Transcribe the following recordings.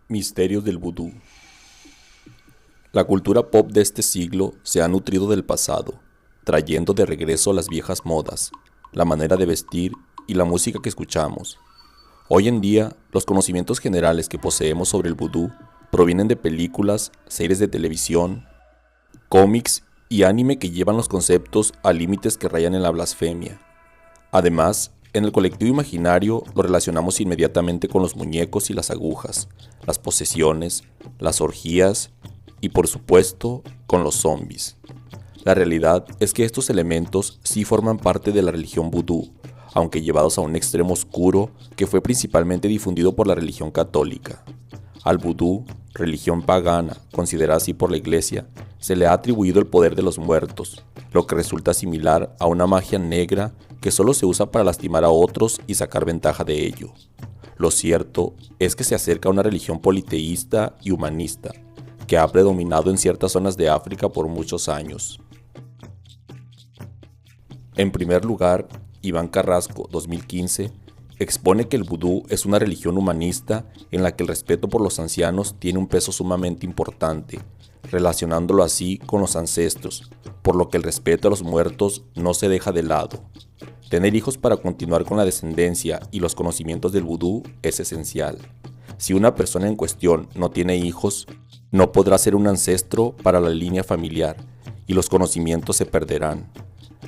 Misterios del vudú. La cultura pop de este siglo se ha nutrido del pasado, trayendo de regreso las viejas modas, la manera de vestir y la música que escuchamos. Hoy en día, los conocimientos generales que poseemos sobre el vudú provienen de películas, series de televisión, cómics y anime que llevan los conceptos a límites que rayan en la blasfemia. Además, en el colectivo imaginario lo relacionamos inmediatamente con los muñecos y las agujas, las posesiones, las orgías y por supuesto con los zombies. La realidad es que estos elementos sí forman parte de la religión vudú, aunque llevados a un extremo oscuro que fue principalmente difundido por la religión católica. Al vudú, religión pagana, considerada así por la Iglesia, se le ha atribuido el poder de los muertos, lo que resulta similar a una magia negra que solo se usa para lastimar a otros y sacar ventaja de ello. Lo cierto es que se acerca a una religión politeísta y humanista, que ha predominado en ciertas zonas de África por muchos años. En primer lugar, Iván Carrasco, 2015, expone que el vudú es una religión humanista en la que el respeto por los ancianos tiene un peso sumamente importante, relacionándolo así con los ancestros, por lo que el respeto a los muertos no se deja de lado. Tener hijos para continuar con la descendencia y los conocimientos del vudú es esencial. Si una persona en cuestión no tiene hijos, no podrá ser un ancestro para la línea familiar y los conocimientos se perderán.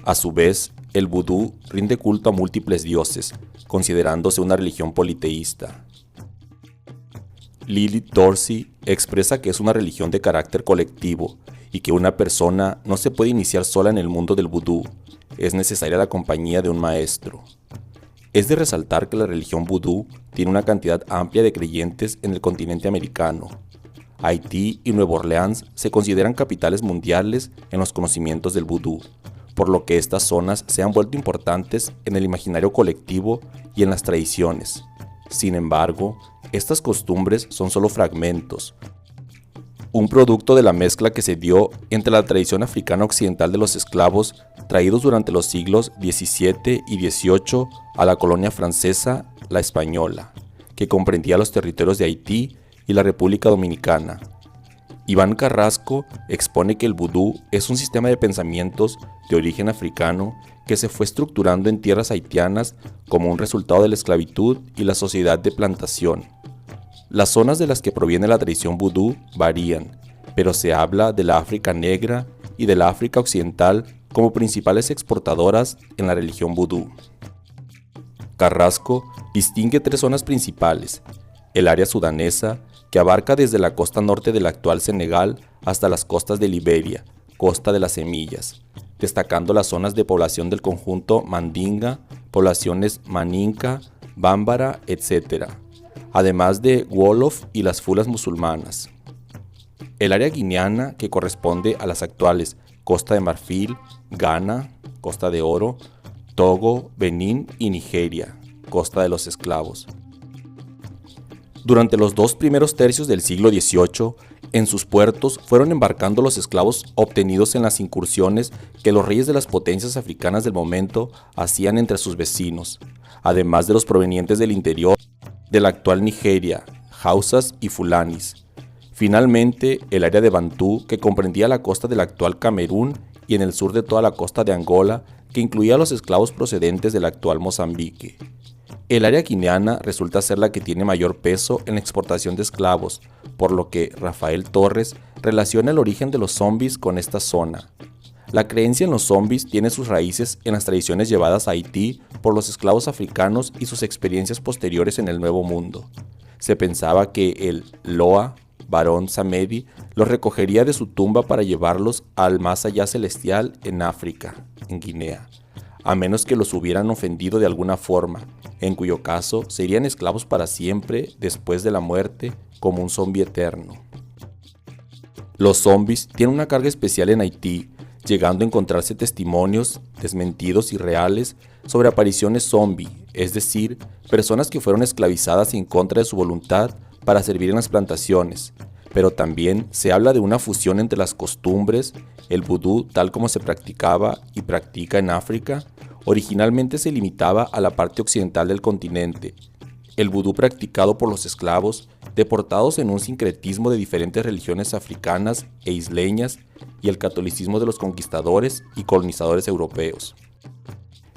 A su vez, el vudú rinde culto a múltiples dioses, considerándose una religión politeísta. Lilith Dorsey expresa que es una religión de carácter colectivo y que una persona no se puede iniciar sola en el mundo del vudú, es necesaria la compañía de un maestro. Es de resaltar que la religión vudú tiene una cantidad amplia de creyentes en el continente americano. Haití y Nueva Orleans se consideran capitales mundiales en los conocimientos del vudú, por lo que estas zonas se han vuelto importantes en el imaginario colectivo y en las tradiciones. Sin embargo, estas costumbres son solo fragmentos, un producto de la mezcla que se dio entre la tradición africana occidental de los esclavos traídos durante los siglos XVII y XVIII a la colonia francesa, la española, que comprendía los territorios de Haití y la República Dominicana. Iván Carrasco expone que el vudú es un sistema de pensamientos de origen africano que se fue estructurando en tierras haitianas como un resultado de la esclavitud y la sociedad de plantación. Las zonas de las que proviene la tradición vudú varían, pero se habla de la África negra y de la África occidental como principales exportadoras en la religión vudú. Carrasco distingue tres zonas principales: el área sudanesa, que abarca desde la costa norte del actual Senegal hasta las costas de Liberia, costa de las semillas, destacando las zonas de población del conjunto Mandinga, poblaciones Maninka, Bambara, etc., además de Wolof y las fulas musulmanas. El área guineana, que corresponde a las actuales Costa de Marfil, Ghana, Costa de Oro, Togo, Benín y Nigeria, Costa de los Esclavos. Durante los dos primeros tercios del siglo XVIII, en sus puertos fueron embarcando los esclavos obtenidos en las incursiones que los reyes de las potencias africanas del momento hacían entre sus vecinos, además de los provenientes del interior de la actual Nigeria, Hausas y Fulanis. Finalmente, el área de Bantú, que comprendía la costa del actual Camerún y en el sur de toda la costa de Angola, que incluía a los esclavos procedentes del actual Mozambique. El área guineana resulta ser la que tiene mayor peso en la exportación de esclavos, por lo que Rafael Torres relaciona el origen de los zombies con esta zona. La creencia en los zombies tiene sus raíces en las tradiciones llevadas a Haití por los esclavos africanos y sus experiencias posteriores en el Nuevo Mundo. Se pensaba que el Loa, Barón Samedi, los recogería de su tumba para llevarlos al más allá celestial en África, en Guinea, a menos que los hubieran ofendido de alguna forma, en cuyo caso serían esclavos para siempre después de la muerte, como un zombi eterno. Los zombies tienen una carga especial en Haití, llegando a encontrarse testimonios, desmentidos y reales, sobre apariciones zombie, es decir, personas que fueron esclavizadas en contra de su voluntad para servir en las plantaciones, pero también se habla de una fusión entre las costumbres. El vudú, tal como se practicaba y practica en África, originalmente se limitaba a la parte occidental del continente. El vudú practicado por los esclavos deportados en un sincretismo de diferentes religiones africanas e isleñas y el catolicismo de los conquistadores y colonizadores europeos.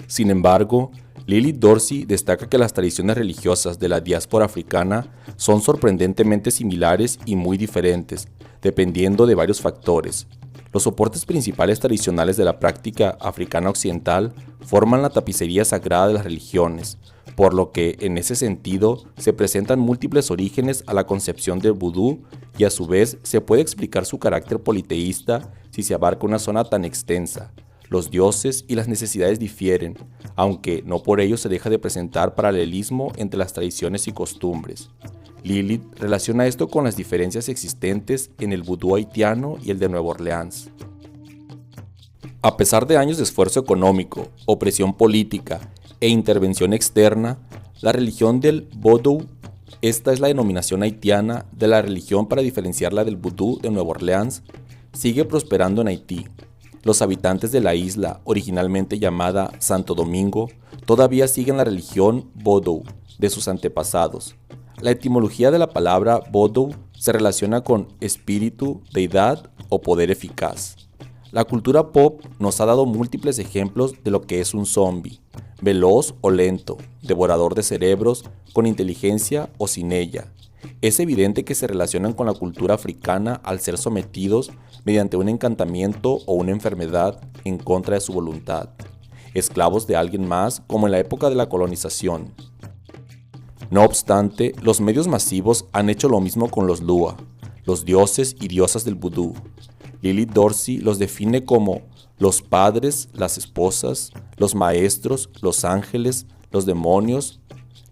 Sin embargo, Lilith Dorsey destaca que las tradiciones religiosas de la diáspora africana son sorprendentemente similares y muy diferentes, dependiendo de varios factores. Los soportes principales tradicionales de la práctica africana occidental forman la tapicería sagrada de las religiones, por lo que, en ese sentido, se presentan múltiples orígenes a la concepción del vudú y a su vez se puede explicar su carácter politeísta si se abarca una zona tan extensa. Los dioses y las necesidades difieren, aunque no por ello se deja de presentar paralelismo entre las tradiciones y costumbres. Lilith relaciona esto con las diferencias existentes en el vudú haitiano y el de Nueva Orleans. A pesar de años de esfuerzo económico, opresión política e intervención externa, la religión del vodou, esta es la denominación haitiana de la religión para diferenciarla del vudú de Nueva Orleans, sigue prosperando en Haití. Los habitantes de la isla, originalmente llamada Santo Domingo, todavía siguen la religión vodou de sus antepasados. La etimología de la palabra vodou se relaciona con espíritu, deidad o poder eficaz. La cultura pop nos ha dado múltiples ejemplos de lo que es un zombie, veloz o lento, devorador de cerebros, con inteligencia o sin ella. Es evidente que se relacionan con la cultura africana al ser sometidos mediante un encantamiento o una enfermedad en contra de su voluntad, esclavos de alguien más como en la época de la colonización. No obstante, los medios masivos han hecho lo mismo con los Lua, los dioses y diosas del vudú. Lilith Dorsey los define como los padres, las esposas, los maestros, los ángeles, los demonios,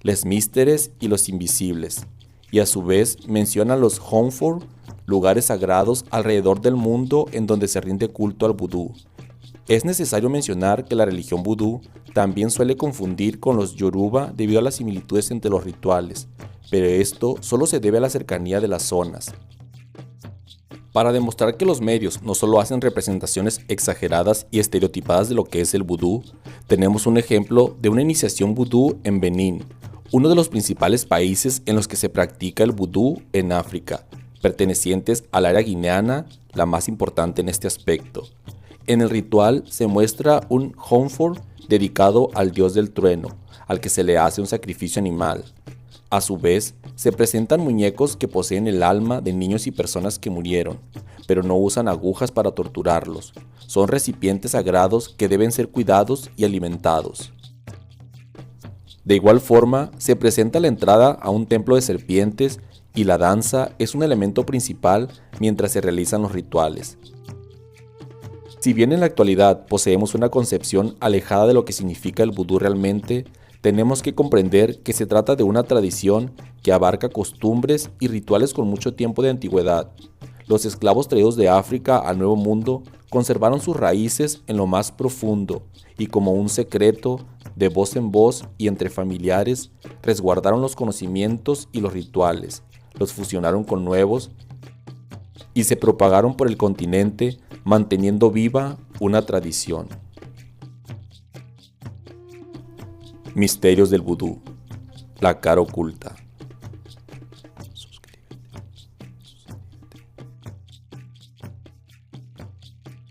les místeres y los invisibles, y a su vez menciona los Honfor, lugares sagrados alrededor del mundo en donde se rinde culto al vudú. Es necesario mencionar que la religión vudú también suele confundir con los Yoruba debido a las similitudes entre los rituales, pero esto solo se debe a la cercanía de las zonas. Para demostrar que los medios no solo hacen representaciones exageradas y estereotipadas de lo que es el vudú, tenemos un ejemplo de una iniciación vudú en Benín, uno de los principales países en los que se practica el vudú en África, pertenecientes al área guineana, la más importante en este aspecto. En el ritual se muestra un Honfor dedicado al dios del trueno, al que se le hace un sacrificio animal. A su vez, se presentan muñecos que poseen el alma de niños y personas que murieron, pero no usan agujas para torturarlos. Son recipientes sagrados que deben ser cuidados y alimentados. De igual forma, se presenta la entrada a un templo de serpientes y la danza es un elemento principal mientras se realizan los rituales. Si bien en la actualidad poseemos una concepción alejada de lo que significa el vudú realmente, tenemos que comprender que se trata de una tradición que abarca costumbres y rituales con mucho tiempo de antigüedad. Los esclavos traídos de África al Nuevo Mundo conservaron sus raíces en lo más profundo y como un secreto, de voz en voz y entre familiares, resguardaron los conocimientos y los rituales, los fusionaron con nuevos y se propagaron por el continente manteniendo viva una tradición. Misterios del vudú, la cara oculta.